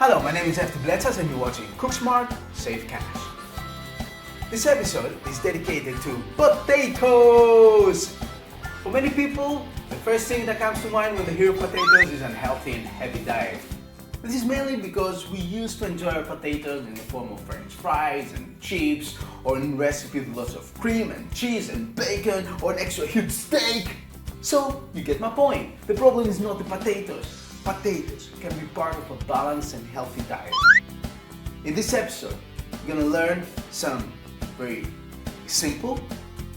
Hello, my name is Brad Dassey and you're watching Cook Smart, Save Cash. This episode is dedicated to potatoes! For many people, the first thing that comes to mind when they hear potatoes is an unhealthy and heavy diet. This is mainly because we used to enjoy our potatoes in the form of French fries and chips, or in recipes with lots of cream and cheese and bacon, or an extra huge steak. So, you get my point. The problem is not the potatoes. Potatoes can be part of a balanced and healthy diet. In this episode, you're gonna learn some very simple,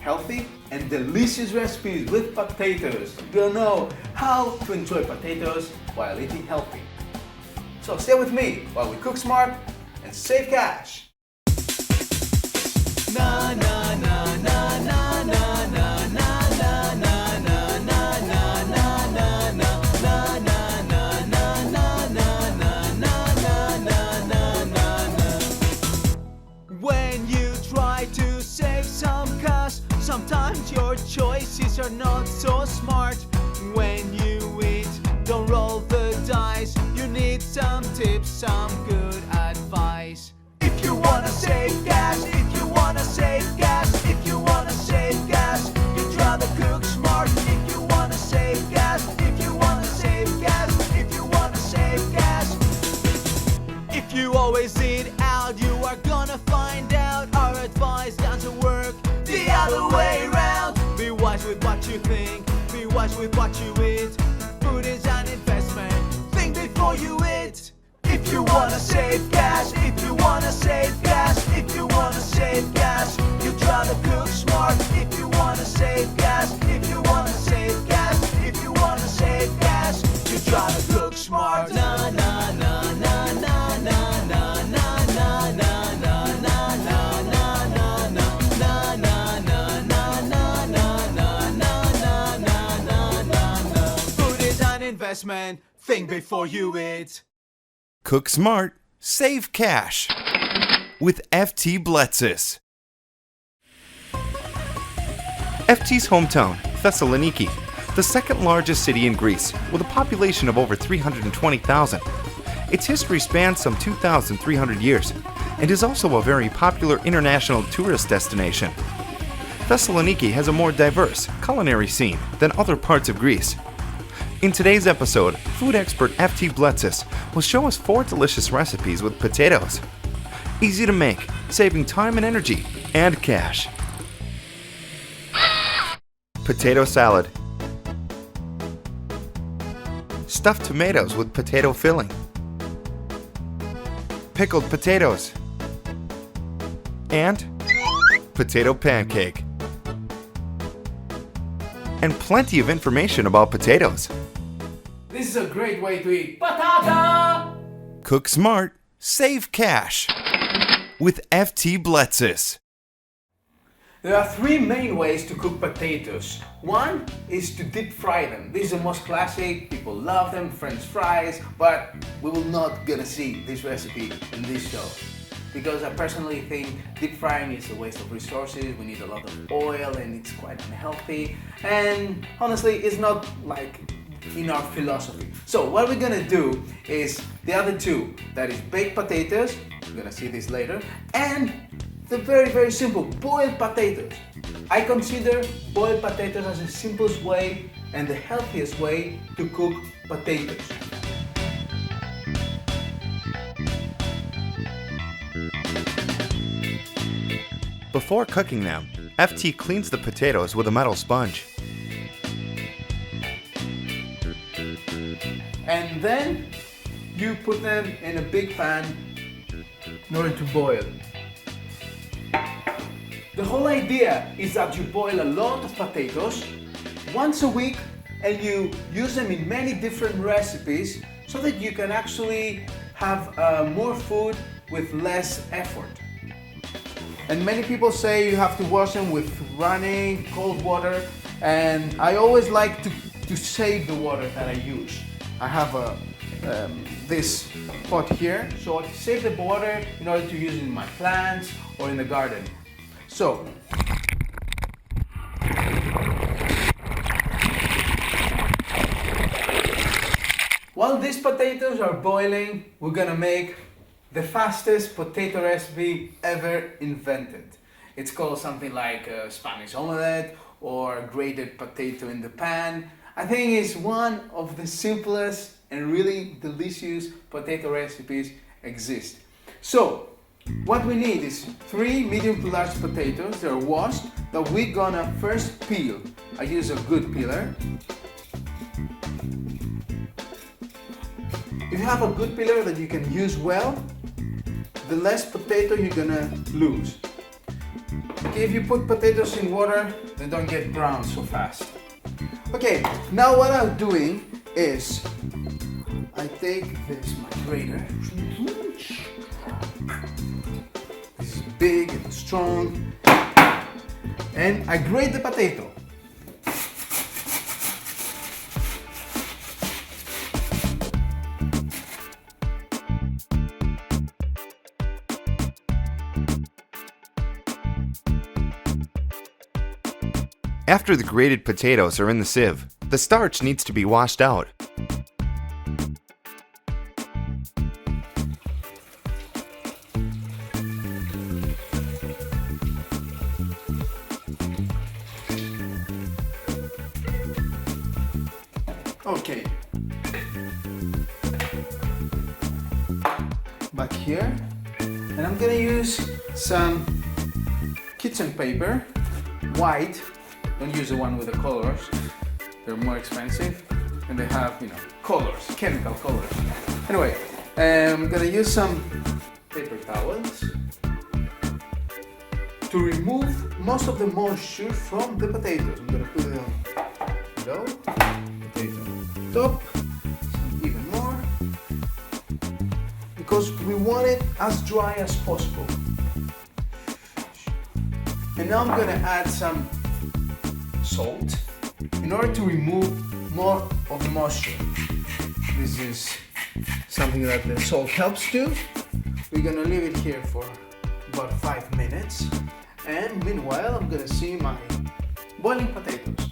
healthy, and delicious recipes with potatoes. You're gonna know how to enjoy potatoes while eating healthy. So stay with me while we cook smart and save cash. Na na na na na na na na na. When you try to save some cash, sometimes your choices are not so smart. When you eat, don't roll the dice. You need some tips, some good advice. If you wanna save cash, if you wanna save cash, if you wanna save cash, you'd rather cook smart. If you wanna save cash, if you wanna save cash, if you wanna save cash. If you always eat out, you are gonna find out our advice doesn't work the other way around. Be wise with what you think, be wise with what you eat. Food is an investment, think before you eat. If you wanna save cash, if you wanna save cash, if you wanna save cash, you'd rather cook smart. If you wanna save cash, if you wanna save cash, if you wanna save cash, you'd rather cook smart. Na na na na na na na na na na. Investment, think before you eat. Cook smart, save cash with FT Bletzis. FT's hometown, Thessaloniki, the second largest city in Greece with a population of over 320,000. Its history spans some 2,300 years and is also a very popular international tourist destination. Thessaloniki has a more diverse culinary scene than other parts of Greece. In today's episode, food expert FT Bletzis will show us 4 delicious recipes with potatoes. Easy to make, saving time and energy, and cash. Potato salad. Stuffed tomatoes with potato filling. Pickled potatoes. And potato pancake. And plenty of information about potatoes. This is a great way to eat patata! Cook smart, save cash with FT Bletzis. There are 3 main ways to cook potatoes. One is to deep fry them. This is the most classic, people love them, French fries, but we will not gonna see this recipe in this show. Because I personally think deep frying is a waste of resources, we need a lot of oil and it's quite unhealthy. And honestly, it's not like in our philosophy. So what we're gonna do is the other 2, that is baked potatoes, we're gonna see this later, and the very, very simple boiled potatoes. I consider boiled potatoes as the simplest way and the healthiest way to cook potatoes. Before cooking them, FT cleans the potatoes with a metal sponge. And then you put them in a big pan in order to boil. The whole idea is that you boil a lot of potatoes once a week and you use them in many different recipes so that you can actually have more food with less effort. And many people say you have to wash them with running cold water, and I always like to save the water that I use. I have this pot here, so I save the water in order to use it in my plants or in the garden. So while these potatoes are boiling, we're gonna make the fastest potato recipe ever invented. It's called something like Spanish omelette or grated potato in the pan. I think it's one of the simplest and really delicious potato recipes exist. So, what we need is 3 medium to large potatoes. They're washed, that we're gonna first peel. I use a good peeler. If you have a good peeler that you can use well, the less potato you're gonna lose. Okay, if you put potatoes in water, they don't get brown so fast. Okay, now what I'm doing is I take this, my grater. This is big and strong. And I grate the potato. After the grated potatoes are in the sieve, the starch needs to be washed out. Okay. Back here. And I'm gonna use some kitchen paper, white. Don't use the one with the colors. They're more expensive and they have, colors, chemical colors. Anyway, I'm gonna use some paper towels to remove most of the moisture from the potatoes. I'm gonna put it on below, potato on top, even more, because we want it as dry as possible. And now I'm gonna add some salt in order to remove more of the moisture. This is something that the salt helps do. We're gonna leave it here for about 5 minutes, and meanwhile I'm gonna see my boiling potatoes.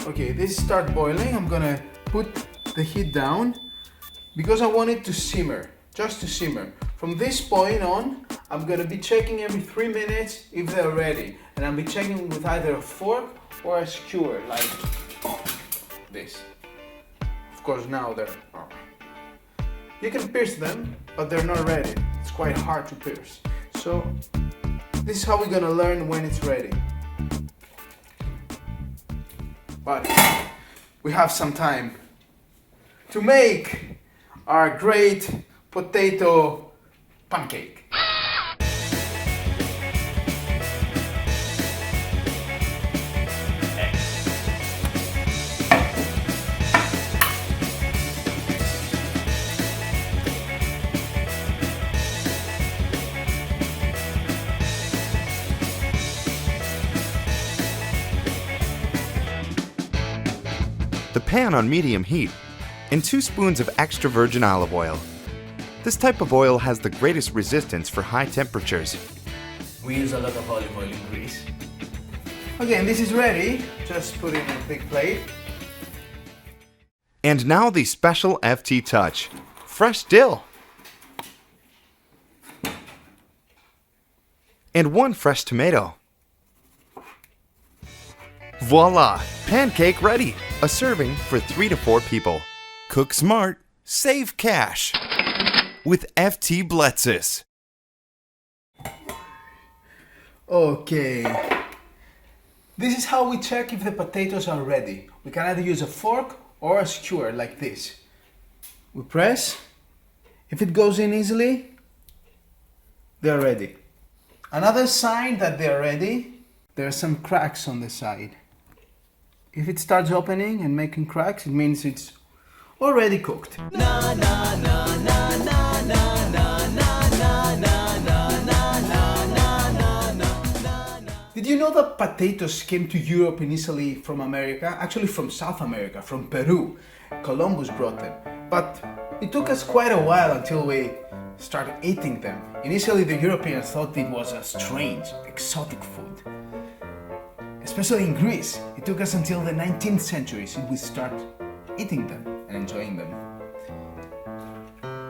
Okay, this start boiling. I'm gonna put the heat down because I want it to simmer, just to simmer. From this point on, I'm gonna be checking every 3 minutes if they're ready, and I'll be checking with either a fork or a skewer, like this. Of course, now they're. You can pierce them, but they're not ready. It's quite hard to pierce. So this is how we're gonna learn when it's ready. But we have some time to make our great potato pancake. The pan on medium heat, and 2 spoons of extra virgin olive oil. This type of oil has the greatest resistance for high temperatures. We use a lot of olive oil in Greece. Okay, and this is ready. Just put it in a big plate. And now the special FT touch, fresh dill. And 1 fresh tomato. Voila! Pancake ready! A serving for 3 to 4 people. Cook smart, save cash. With FT Bletzes. Okay. This is how we check if the potatoes are ready. We can either use a fork or a skewer like this. We press. If it goes in easily, they are ready. Another sign that they are ready, there are some cracks on the side. If it starts opening and making cracks, it means it's already cooked. Did you know that potatoes came to Europe initially from America? Actually from South America, from Peru. Columbus brought them. But it took us quite a while until we started eating them. Initially the Europeans thought it was a strange, exotic food. especially in Greece. It took us until the 19th century since we start eating them and enjoying them.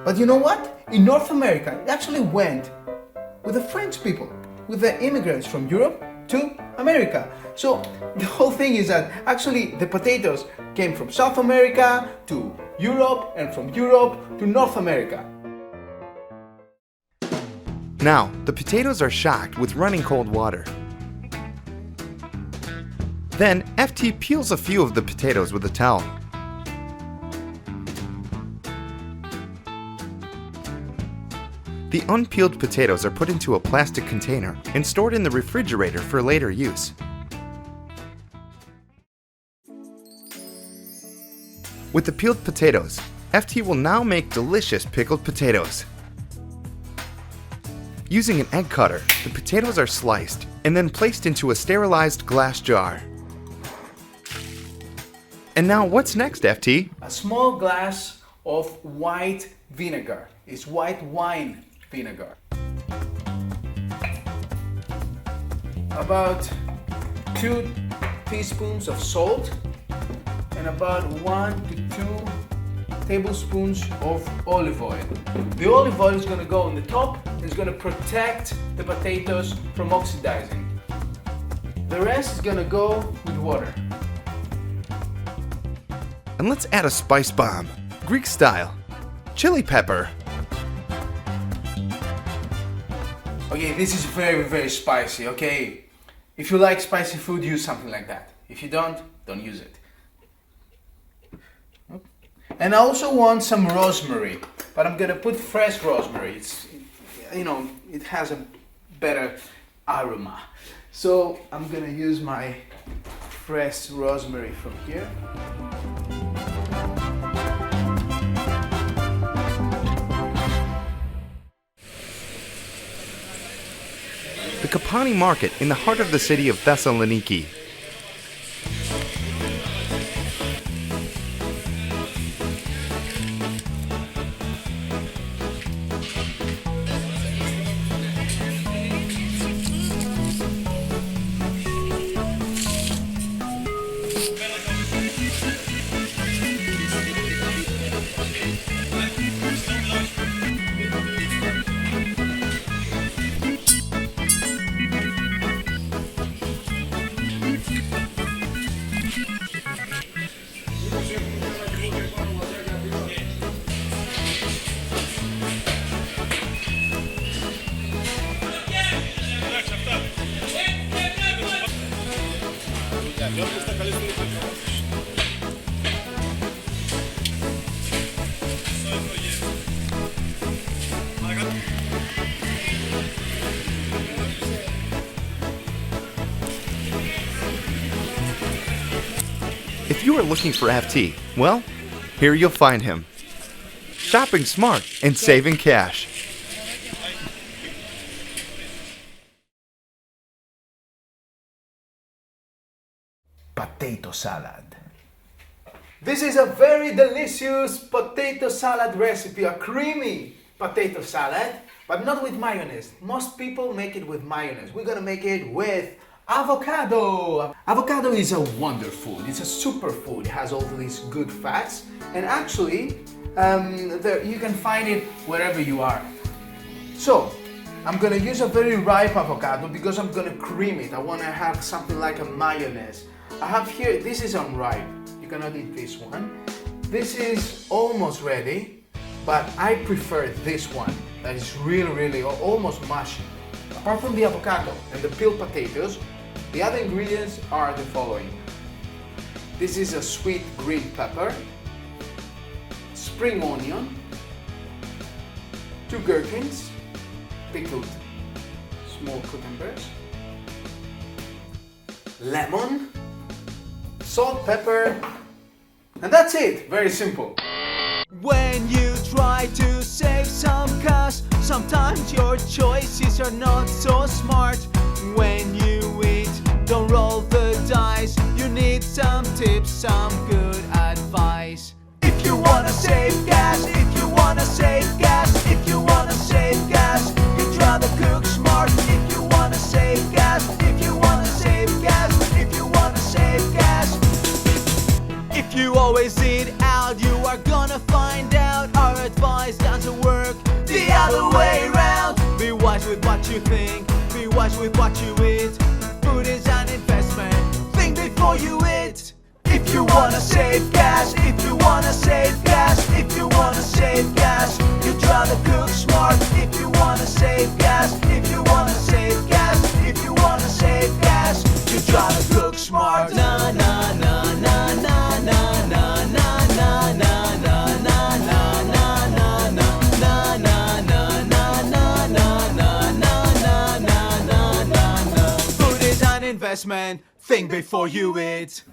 But you know what? In North America, it actually went with the French people, with the immigrants from Europe to America. So the whole thing is that actually the potatoes came from South America to Europe and from Europe to North America. Now, the potatoes are shocked with running cold water. Then, FT peels a few of the potatoes with a towel. The unpeeled potatoes are put into a plastic container and stored in the refrigerator for later use. With the peeled potatoes, FT will now make delicious pickled potatoes. Using an egg cutter, the potatoes are sliced and then placed into a sterilized glass jar. And now what's next, FT? A small glass of white vinegar. It's white wine vinegar. About 2 teaspoons of salt and about 1 to 2 tablespoons of olive oil. The olive oil is going to go on the top and it's going to protect the potatoes from oxidizing. The rest is going to go with water. And let's add a spice bomb, Greek style, chili pepper. Okay, this is very, very spicy, okay? If you like spicy food, use something like that. If you don't use it. And I also want some rosemary, but I'm gonna put fresh rosemary. It's, it has a better aroma. So I'm gonna use my fresh rosemary from here. The Kapani Market in the heart of the city of Thessaloniki. If you are looking for FT, well, here you'll find him. Shopping smart and saving cash. Potato salad. This is a very delicious potato salad recipe, a creamy potato salad, but not with mayonnaise. Most people make it with mayonnaise. We're gonna make it with avocado. Avocado is a wonder food. It's a superfood. It has all these good fats, and actually, you can find it wherever you are. So, I'm gonna use a very ripe avocado because I'm gonna cream it. I wanna have something like a mayonnaise. I have here, this is unripe. You cannot eat this one. This is almost ready, but I prefer this one that is really almost mushy. Apart from the avocado and the peeled potatoes, the other ingredients are the following. This is a sweet green pepper, spring onion, 2 gherkins, pickled small cucumbers, lemon, salt, pepper, and that's it. Very simple. When you try to save some cash, sometimes your choices are not so smart. When you eat, don't roll the dice. You need some tips, some good advice. If you wanna save gas, if you wanna save gas, if you wanna save gas, you'd rather cook smart. If you wanna save gas, if you wanna save gas, if you If you always eat out, you are gonna find out our advice doesn't work the other way around. Be wise with what you think, be wise with what you eat. Food is an investment, think before you eat. If you wanna save gas, if you wanna save gas, if you wanna save gas, you'd rather cook smart. If you wanna save gas, if you wanna save gas, if you wanna save gas, you'd rather cook smart. Na na na na na na na na na na na na na na na na na. Food is an investment, think before you eat.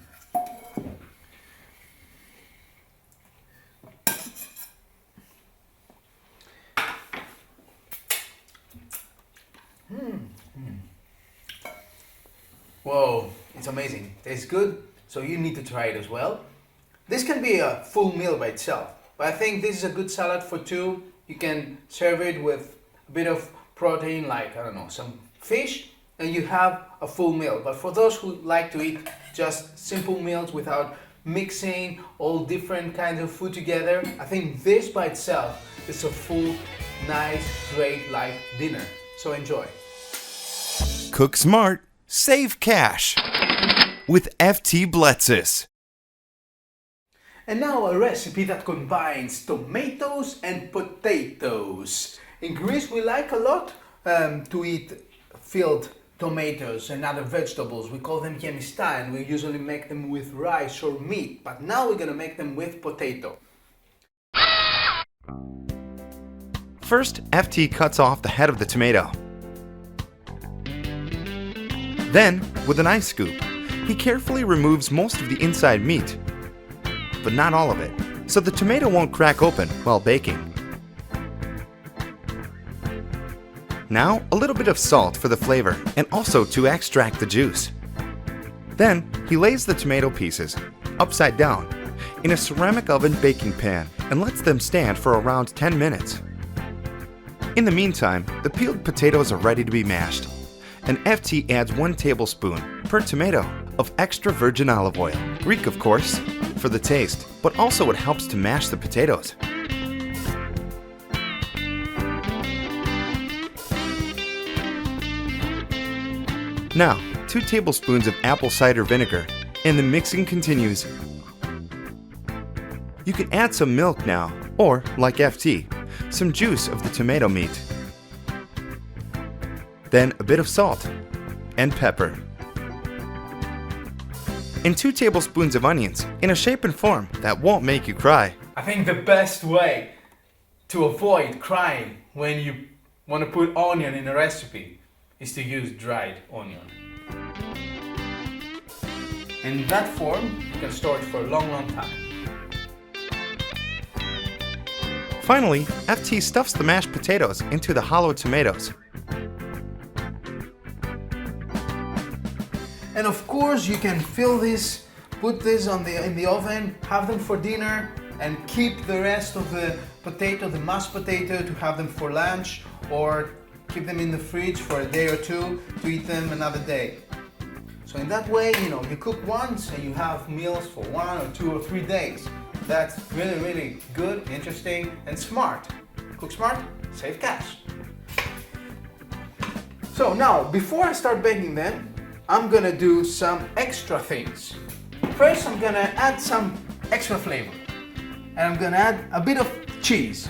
Whoa, it's amazing. Tastes good, so you need to try it as well. This can be a full meal by itself, but I think this is a good salad for two. You can serve it with a bit of protein, like, I don't know, some fish, and you have a full meal. But for those who like to eat just simple meals without mixing all different kinds of food together, I think this by itself is a full, nice, great, light dinner. So enjoy. Cook smart, save cash with FT Bletzes. And now a recipe that combines tomatoes and potatoes. In Greece we like a lot to eat filled tomatoes and other vegetables. We call them gemista, and we usually make them with rice or meat. But now we're gonna make them with potato. First, FT cuts off the head of the tomato. Then, with an ice scoop, he carefully removes most of the inside meat, but not all of it, so the tomato won't crack open while baking. Now, a little bit of salt for the flavor and also to extract the juice. Then, he lays the tomato pieces, upside down, in a ceramic oven baking pan and lets them stand for around 10 minutes. In the meantime, the peeled potatoes are ready to be mashed, and FT adds 1 tablespoon per tomato of extra virgin olive oil, Greek of course, for the taste, but also it helps to mash the potatoes. Now, 2 tablespoons of apple cider vinegar, and the mixing continues. You can add some milk now, or, like FT, some juice of the tomato meat. Then a bit of salt and pepper. And 2 tablespoons of onions in a shape and form that won't make you cry. I think the best way to avoid crying when you want to put onion in a recipe is to use dried onion. In that form, you can store it for a long, long time. Finally, FT stuffs the mashed potatoes into the hollow tomatoes. And of course, you can fill this, put this in the oven, have them for dinner, and keep the rest of the potato, the mashed potato, to have them for lunch, or keep them in the fridge for a day or two to eat them another day. So in that way, you cook once and you have meals for 1 or 2 or 3 days. That's really, really good, interesting, and smart. Cook smart, save cash. So now, before I start baking them, I'm gonna do some extra things. First, I'm gonna add some extra flavor. And I'm gonna add a bit of cheese.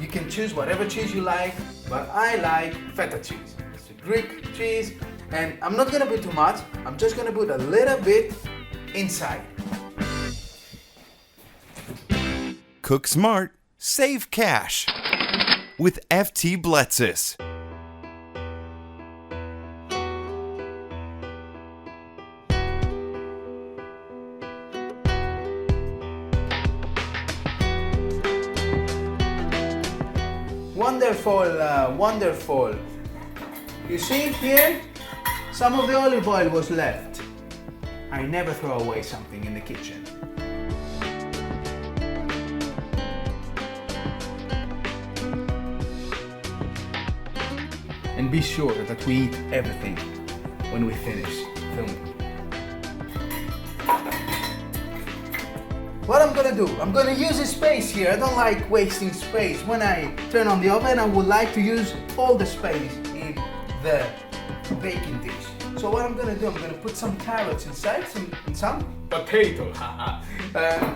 You can choose whatever cheese you like, but I like feta cheese. It's a Greek cheese, and I'm not gonna put too much. I'm just gonna put a little bit inside. Cook smart, save cash with FT Bletzes. Wonderful, wonderful. You see here, some of the olive oil was left. I never throw away something in the kitchen. And be sure that we eat everything when we finish filming. what I'm gonna do, I'm gonna use a space here. I don't like wasting space. When I turn on the oven, I would like to use all the space in the baking dish. So what I'm gonna do, I'm gonna put some carrots inside, some potato.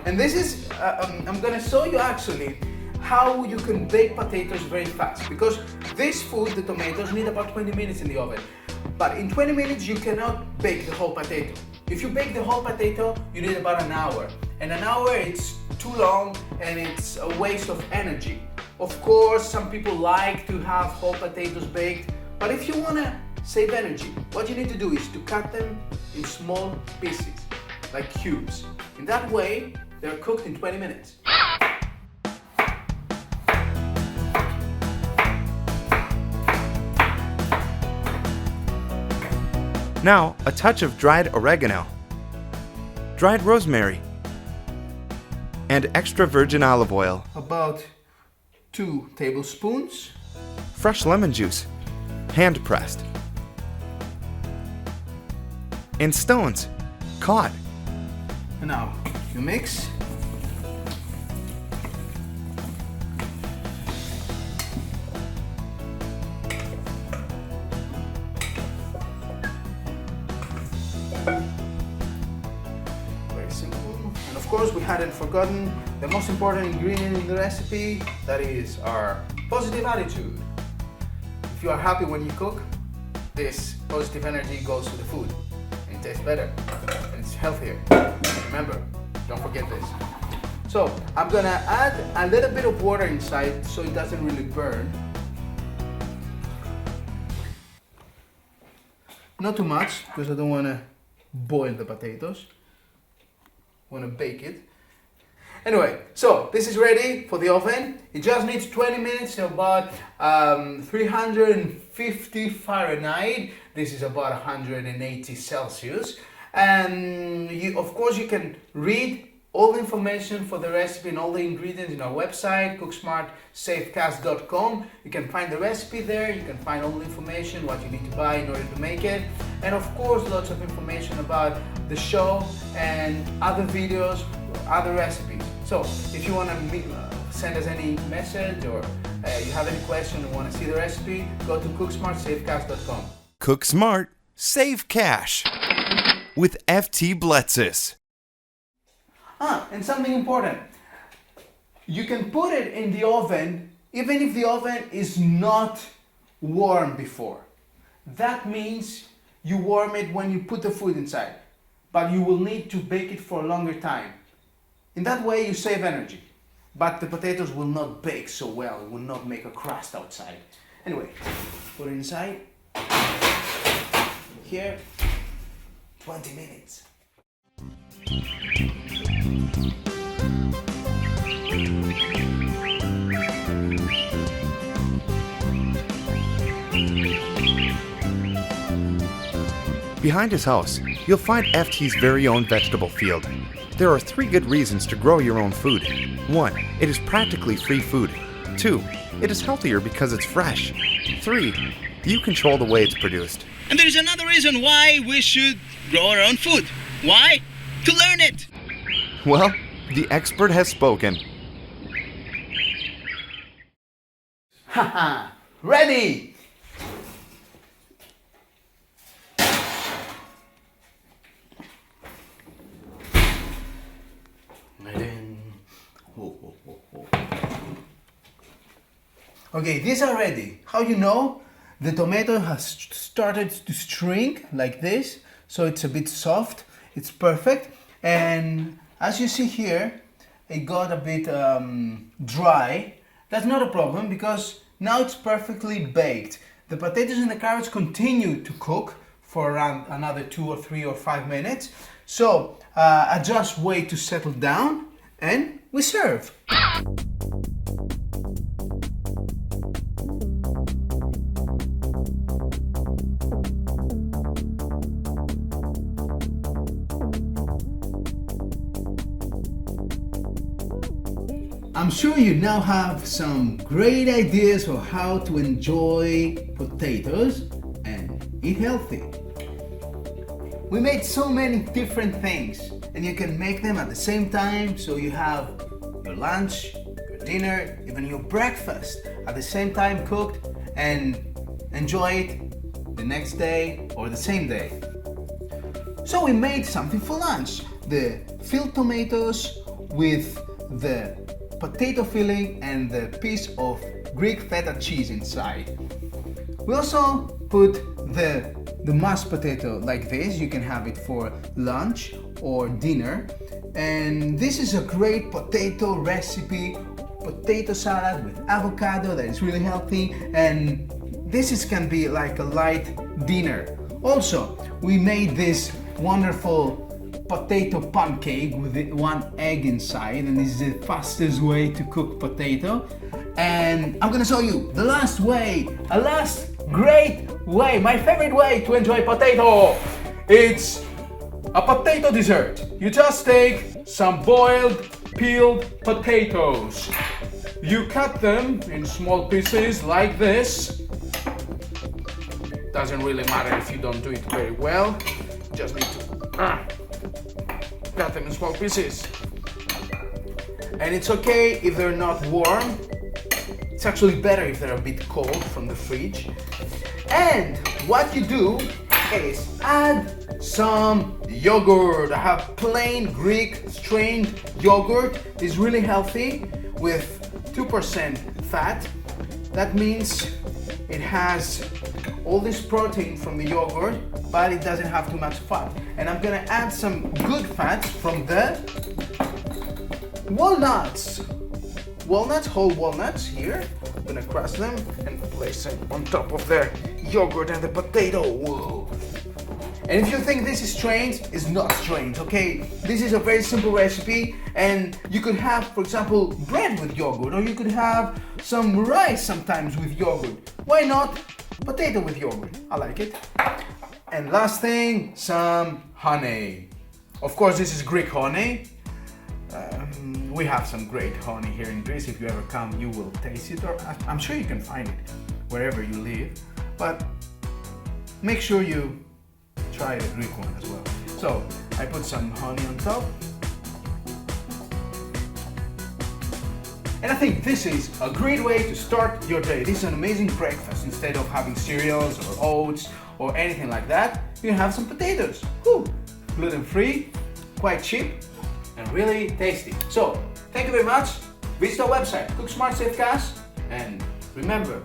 And this is, I'm gonna show you actually how you can bake potatoes very fast, because this food, the tomatoes, need about 20 minutes in the oven. But in 20 minutes you cannot bake the whole potato. If you bake the whole potato, you need about an hour. And an hour, it's too long and it's a waste of energy. Of course, some people like to have whole potatoes baked, but if you wanna save energy, what you need to do is to cut them in small pieces, like cubes. In that way, they're cooked in 20 minutes. Now, a touch of dried oregano, dried rosemary, and extra virgin olive oil, About 2 tablespoons. fresh lemon juice, hand pressed, and stones, caught. And now you mix. Very simple. And of course, we hadn't forgotten the most important ingredient in the recipe, that is our positive attitude. If you are happy when you cook, this positive energy goes to the food. And it tastes better and it's healthier. Remember, don't forget this. So I'm gonna add a little bit of water inside so it doesn't really burn. Not too much, because I don't want to boil the potatoes. I want to bake it. Anyway, so this is ready for the oven. It just needs 20 minutes, about 350 Fahrenheit. This is about 180 Celsius. And of course, you can read all the information for the recipe and all the ingredients in our website, cooksmartsafecast.com. You can find the recipe there, you can find all the information, what you need to buy in order to make it. And of course, lots of information about the show and other videos, other recipes. So if you want to send us any message or you have any question or want to see the recipe, go to cooksmartsafecast.com. Cook smart, save cash. With FT Bletzes. And something important. You can put it in the oven even if the oven is not warm before. That means you warm it when you put the food inside, but you will need to bake it for a longer time. In that way you save energy, but the potatoes will not bake so well, it will not make a crust outside. Anyway, put it inside. Here, 20 minutes. Behind his house, you'll find FT's very own vegetable field. There are 3 good reasons to grow your own food. 1, it is practically free food. 2, it is healthier because it's fresh. 3, you control the way it's produced. And there is another reason why we should grow our own food. Why? To learn it. Well, the expert has spoken. Haha, ready! Okay, these are ready. How you know? The tomato has started to shrink like this, so it's a bit soft. It's perfect. And as you see here, it got a bit dry. That's not a problem because now it's perfectly baked. The potatoes and the carrots continue to cook for around another 2 or 3 or 5 minutes. So I just wait to settle down and we serve. I'm sure you now have some great ideas for how to enjoy potatoes and eat healthy. we made so many different things, and you can make them at the same time, so you have your lunch, your dinner, even your breakfast at the same time cooked, and enjoy it the next day or the same day. So we made something for lunch. The filled tomatoes with the potato filling and the piece of Greek feta cheese inside. We also put the mashed potato like this. You can have it for lunch or dinner. And this is a great potato recipe, potato salad with avocado that is really healthy, and can be like a light dinner. Also, we made this wonderful potato pancake with one egg inside, and this is the fastest way to cook potato. And I'm gonna show you the last way, a last great way, my favorite way to enjoy potato. It's a potato dessert. You just take some boiled, peeled potatoes. You cut them in small pieces like this. Doesn't really matter if you don't do it very well. Just need to cut them in small pieces. And it's okay if they're not warm. It's actually better if they're a bit cold from the fridge. And what you do is add some yogurt. I have plain Greek strained yogurt. It's really healthy with 2% fat. That means it has all this protein from the yogurt, but it doesn't have too much fat. And I'm gonna add some good fats from the walnuts. Whole walnuts here. I'm gonna crush them and place them on top of the yogurt and the potato. Whoa. And if you think this is strange, it's not strange, okay? This is a very simple recipe, and you could have, for example, bread with yogurt, or you could have some rice sometimes with yogurt. Why not potato with yogurt? I like it. And last thing, some honey. Of course, this is Greek honey. We have some great honey here in Greece. If you ever come, you will taste it, or I'm sure you can find it wherever you live. But make sure you try the Greek one as well. So I put some honey on top. And I think this is a great way to start your day. This is an amazing breakfast. Instead of having cereals or oats or anything like that, you have some potatoes. Woo! Gluten-free, quite cheap, and really tasty. So, thank you very much. Visit our website, Cook Smart Save Cash, and remember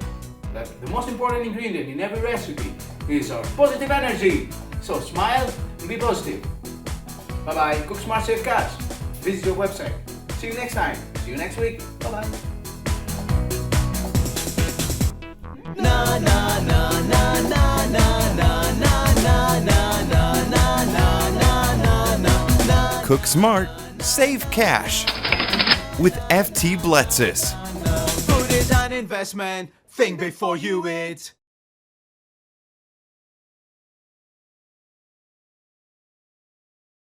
that the most important ingredient in every recipe is our positive energy. So smile and be positive. Bye bye. Cook Smart Save Cash. Visit your website. See you next time. See you next week. Bye bye. Na na na na na na na na na na na na na na na. Cook smart, save cash with FT Bletzes. Food is an investment. Think before you eat.